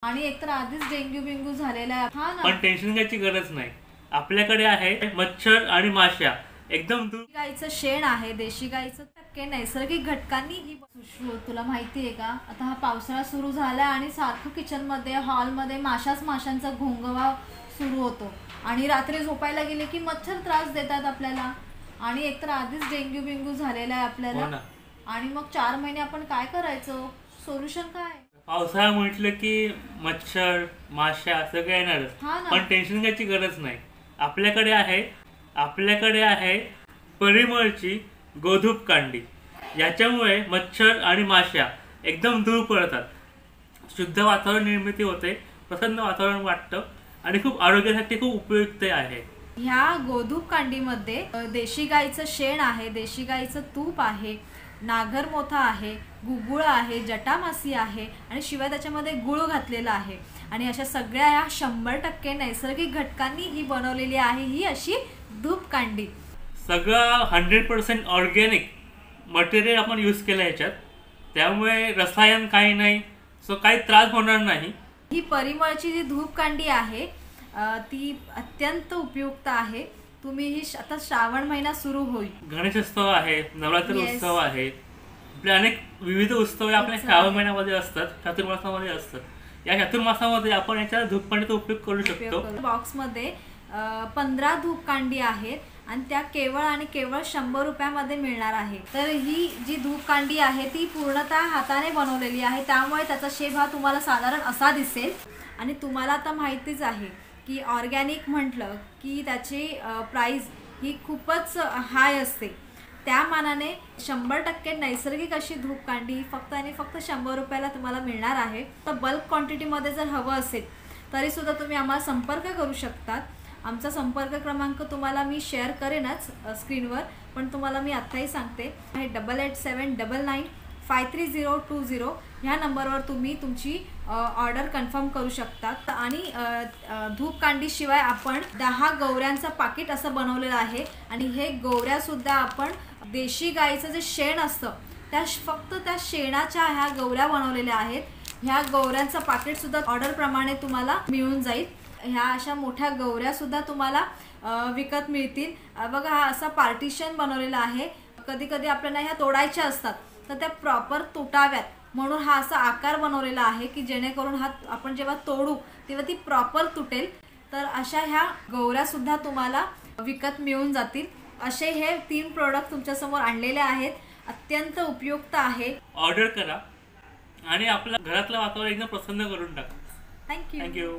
आणि एकतर आधीच डेंग्यू बिंगू झालेला आहे हा ना, पण टेन्शन घ्यायची गरज नाही. आपल्याकडे आहे मच्छर आणि माश्या एकदम दूर. गाईचं शेण आहे, देशी गाईचं टक्के नैसर्गिक घटकांनी ही सुश्रू. तुला माहिती आहे का, आता हा पावसाळा सुरू झाला आणि सारखं किचन मध्ये हॉलमध्ये माशांचा घोंगवा सुरू होतो आणि रात्री झोपायला गेले की मच्छर त्रास देतात आपल्याला. आणि एकतर आधीच डेंग्यू बिंगू झालेला आहे आपल्याला. आणि मग 4 महिने आपण काय करायचं, सोल्युशन काय? पावसाळा म्हटलं की मच्छर माश्या सगळं येणारच, पण टेन्शन घ्यायची गरज नाही. आपल्याकडे आहे परिमळची गोधूप कांडी. याच्यामुळे मच्छर आणि माश्या एकदम दूर पळतात, शुद्ध वातावरण निर्मिती होते, प्रसन्न वातावरण वाटतं आणि खूप आरोग्यासाठी खूप उपयुक्त आहे. ह्या गोधूप कांडीमध्ये देशी गाईचं शेण आहे, देशी गाईचं तूप आहे, नागरमोथा आहे, गुगुळ आहे, जटामासी आहे आणि शिवाय त्याच्यामध्ये गुळ घातलेला आहे. आणि अशा सगळ्या ह्या 100% नैसर्गिक घटकांनी ही बनवलेली आहे ही अशी धूप कांडी. सगळं 100% ऑर्गॅनिक मटेरियल आपण यूज केलं याच्यात, त्यामुळे रसायन काही नाही, सो काही त्रास होणार नाही. ही परिमळची जी धूप कांडी आहे ती अत्यंत उपयुक्त आहे. तुम्ही ही आता श्रावण महिना सुरू होईल, गणेशोत्सव आहे, नवरात्र उत्सव आहे, आपले अनेक विविध उत्सव आपल्या श्रावण महिन्यामध्ये असतात, चातुर्मासामध्ये असतात. या चातुर्मासामध्ये आपण याच्या धूपकांडीचा उपयोग करू शकतो. बॉक्समध्ये 15 धूप कांडी आहेत आणि त्या केवळ 100 रुपयामध्ये मिळणार आहे. तर ही जी धूप कांडी आहे ती पूर्णतः हाताने बनवलेली आहे, त्यामुळे त्याचा शेप हा तुम्हाला साधारण असा दिसेल. आणि तुम्हाला आता माहितीच आहे की ऑर्गॅनिक म्हटलं की त्याची प्राइस ही खूपच हाय असते. त्या मानाने 100% नैसर्गिक अशी धूप कांडी फक्त आणि फक्त 100 रुपयाला तुम्हाला मिळणार आहे. तर बल्क क्वांटिटीमध्ये जर हवं असेल तरी सुद्धा तुम्ही आम्हाला संपर्क करू शकतात. आमचा संपर्क क्रमांक तुम्हाला मी शेअर करेनच स्क्रीनवर, पण तुम्हाला मी आत्ताही सांगते, 8879953020 ह्या नंबरवर तुम्ही तुमची ऑर्डर कन्फर्म करू शकता. आणि धूप कांडीशिवाय आपण 10 गौऱ्यांचं पाकिट असं बनवलेलं आहे. आणि हे गौऱ्यासुद्धा आपण देशी गाईचं जे शेण असतं फक्त त्या शेणाच्या ह्या गौऱ्या बनवलेल्या आहेत. ह्या गौऱ्यांचं पाकिटसुद्धा ऑर्डरप्रमाणे तुम्हाला मिळून जाईल. ह्या अशा मोठ्या गौऱ्यासुद्धा तुम्हाला विकत मिळतील. बघा, हा असा पार्टिशन बनवलेला आहे. कधी कधी आपल्याला ह्या तोडायच्या असतात तर त्या प्रॉपर तुटाव्यात म्हणून हा असा आकार बनवलेला आहे की जेणेकरून हा आपण जेव्हा तोडू तेव्हा ती प्रॉपर तुटेल. तर अशा ह्या गौऱ्यासुद्धा तुम्हाला विकत मिळून जातील. असे हे 3 प्रोडक्ट तुमच्यासमोर आणलेले आहेत, अत्यंत उपयुक्त आहे. ऑर्डर करा आणि आपल्या घरातलं वातावरण एकदम प्रसन्न करून टाका. थँक्यू.